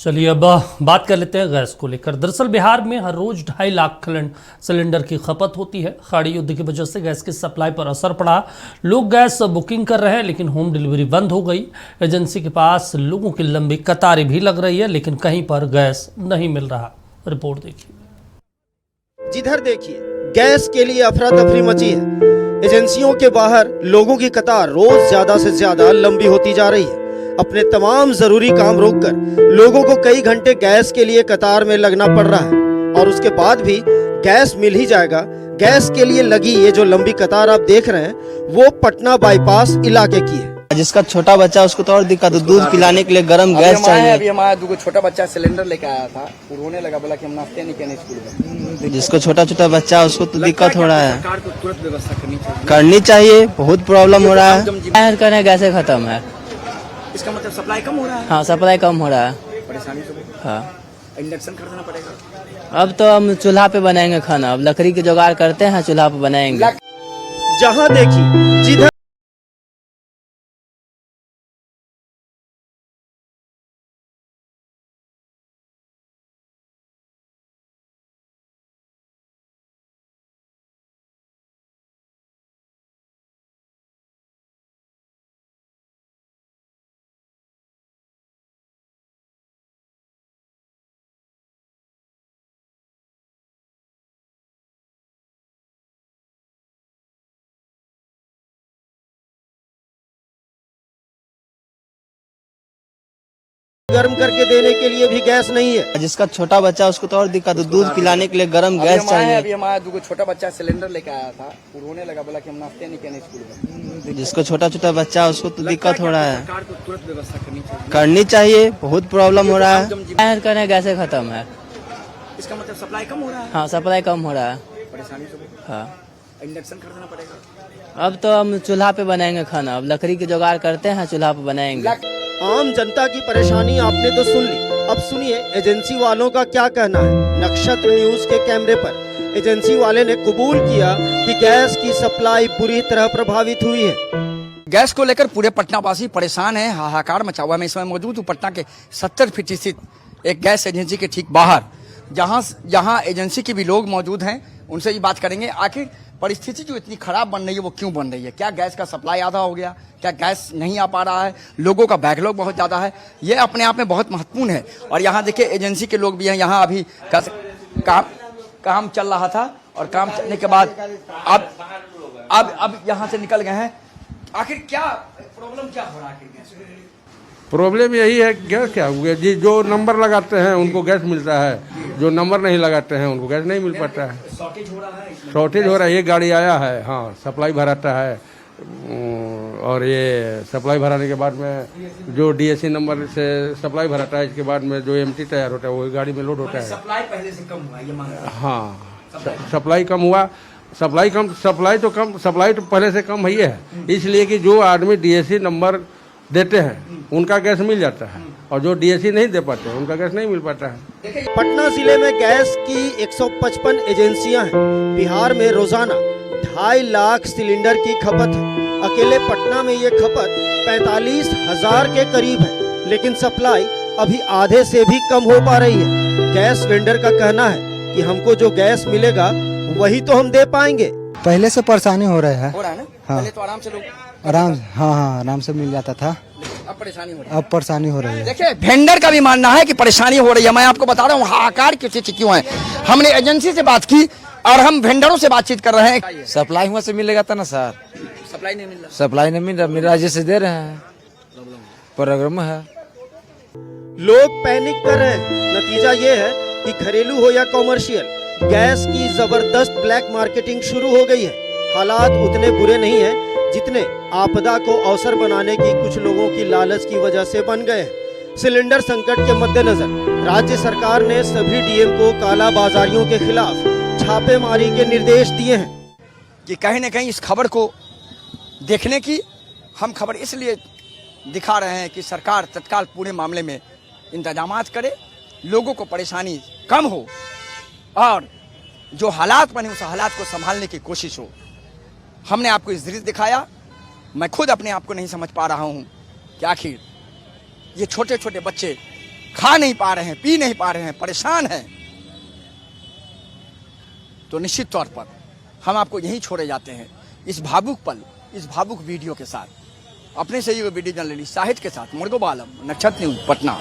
चलिए अब बात कर लेते हैं गैस को लेकर। दरअसल बिहार में हर रोज 2.5 लाख सिलेंडर की खपत होती है। खाड़ी युद्ध की वजह से गैस की सप्लाई पर असर पड़ा। लोग गैस बुकिंग कर रहे हैं लेकिन होम डिलीवरी बंद हो गई। एजेंसी के पास लोगों की लंबी कतारें भी लग रही है लेकिन कहीं पर गैस नहीं मिल रहा। रिपोर्ट देखिए। जिधर देखिए गैस के लिए अफरा तफरी मची है। एजेंसियों के बाहर लोगों की कतार रोज ज्यादा से ज्यादा लंबी होती जा रही है। अपने तमाम जरूरी काम रोककर लोगों को कई घंटे गैस के लिए कतार में लगना पड़ रहा है और उसके बाद भी गैस मिल ही जाएगा। गैस के लिए लगी ये जो लंबी कतार आप देख रहे हैं वो पटना बाईपास इलाके की है। जिसका छोटा बच्चा उसको तो और दिक्कत है, दूध पिलाने के लिए गर्म गैस चाहिए। अभी हमारा दो छोटा बच्चा सिलेंडर लेके आया था, रोने लगा, बोला कि हम नाश्ते नहीं किए स्कूल में। जिसको छोटा छोटा बच्चा उसको तो दिक्कत हो रहा है। सरकार को तुरंत व्यवस्था करनी चाहिए। बहुत प्रॉब्लम हो रहा है। करें गैसे खत्म है। इसका मतलब सप्लाई कम हो रहा है। हाँ, सप्लाई कम हो रहा है। परेशानी से हाँ इंडक्शन खरीदना पड़ेगा। अब तो हम चूल्हा पे बनाएंगे खाना। अब लकड़ी के जुगाड़ करते हैं, चूल्हा पे बनाएंगे। जहाँ देखिए जिधर गर्म करके देने के लिए भी गैस नहीं है। जिसका छोटा बच्चा उसको तो और दिक्कत है, दूध पिलाने के लिए गर्म गैस चाहिए। अभी हमारा दो छोटा बच्चा सिलेंडर लेके आया था, रोने लगा, बोला कि हम नाश्ते नहीं किए स्कूल में। जिसको छोटा छोटा बच्चा उसको तो दिक्कत हो रहा है। सरकार को तुरंत व्यवस्था करनी चाहिए। बहुत प्रॉब्लम हो रहा है। करें गैसे खत्म है। इसका मतलब सप्लाई कम हो रहा है। हाँ, सप्लाई कम हो रहा है। परेशानी से हाँ, इंडक्शन खरीदना पड़ेगा। अब तो हम चूल्हा पे बनाएंगे खाना। अब लकड़ी के जुगाड़ करते हैं, चूल्हा पे बनाएंगे। आम जनता की परेशानी आपने तो सुन ली। अब सुनिए एजेंसी वालों का क्या कहना है। नक्षत्र न्यूज के कैमरे पर एजेंसी वाले ने कबूल किया कि गैस की सप्लाई बुरी तरह प्रभावित हुई है। गैस को लेकर पूरे पटनावासी परेशान है, हाहाकार मचा हुआ है। मैं इस समय मौजूद हूँ पटना के 70 फीट स्थित एक गैस एजेंसी के ठीक बाहर, जहाँ एजेंसी के भी लोग मौजूद हैं। उनसे ये बात करेंगे आखिर परिस्थिति जो इतनी खराब बन रही है वो क्यों बन रही है। क्या गैस का सप्लाई आधा हो गया, क्या गैस नहीं आ पा रहा है, लोगों का बैकलॉग बहुत ज़्यादा है। ये अपने आप में बहुत महत्वपूर्ण है। और यहाँ देखिए एजेंसी के लोग भी हैं। यहाँ अभी काम चल रहा था और काम चलने के बाद अब यहाँ से निकल गए हैं। आखिर क्या प्रॉब्लम क्या हो रहा है? प्रॉब्लम यही है गैस क्या हुआ जी, जो नंबर लगाते हैं उनको गैस मिलता है, जो नंबर नहीं लगाते हैं उनको गैस नहीं मिल पाता है। शॉर्टेज हो रहा है। ये गाड़ी आया है, हाँ सप्लाई भराता है और ये सप्लाई भराने के बाद में जो डीएससी नंबर से सप्लाई भराता है, इसके बाद में जो एमटी तैयार होता है वो गाड़ी में लोड होता है। सप्लाई पहले से कम हुआ ये मान रहा है। हाँ, सप्लाई कम हुआ। सप्लाई तो पहले से कम ही है, इसलिए कि जो आदमी डीएससी नंबर देते हैं उनका गैस मिल जाता है और जो डीएससी नहीं दे पाते उनका गैस नहीं मिल पाता है। पटना जिले में गैस की 155 एजेंसियां हैं। बिहार में रोजाना 2.5 लाख सिलेंडर की खपत है। अकेले पटना में ये खपत 45,000 के करीब है, लेकिन सप्लाई अभी आधे से भी कम हो पा रही है। गैस वेंडर का कहना है कि हमको जो गैस मिलेगा वही तो हम दे पाएंगे। पहले से परेशानी हो रहा है ना? हाँ। पहले तो आराम से लोग आराम से मिल जाता था। अब परेशानी हो रही है। देखिए वेंडर का भी मानना है कि परेशानी हो रही है। मैं आपको बता रहा हूँ हाहाकार क्यों है। हमने एजेंसी से बात की और हम वेंडरों से बातचीत कर रहे हैं। सप्लाई हुआ से मिलेगा था ना सर। सप्लाई नहीं मिल रहा। सप्लाई नहीं मिल रहा, मेरा जैसे दे रहे हैं प्रॉब्लम है। लोग पैनिक कर रहे हैं। नतीजा ये है कि घरेलू हो या कॉमर्शियल, गैस की जबरदस्त ब्लैक मार्केटिंग शुरू हो गई है। हालात उतने बुरे नहीं हैं जितने आपदा को अवसर बनाने की कुछ लोगों की लालच की वजह से बन गए हैं। सिलेंडर संकट के मद्देनजर राज्य सरकार ने सभी डीएम को काला बाजारियों के खिलाफ छापेमारी के निर्देश दिए हैं। कि कहीं न कहीं इस खबर को देखने की हम खबर इसलिए दिखा रहे हैं कि सरकार तत्काल पूरे मामले में इंतजामात करे, लोगों को परेशानी कम हो और जो हालात बने उस हालात को संभालने की कोशिश हो। हमने आपको इस दृश्य दिखाया। मैं खुद अपने आप को नहीं समझ पा रहा हूं कि आखिर ये छोटे छोटे बच्चे खा नहीं पा रहे हैं, पी नहीं पा रहे हैं, परेशान हैं, तो निश्चित तौर पर हम आपको यहीं छोड़े जाते हैं इस भावुक पल, इस भावुक वीडियो के साथ। अपने सहयोगी वीडियो जर्नलिस्ट शाहिद के साथ मुर्गो आलम, नक्षत्र न्यूज, पटना।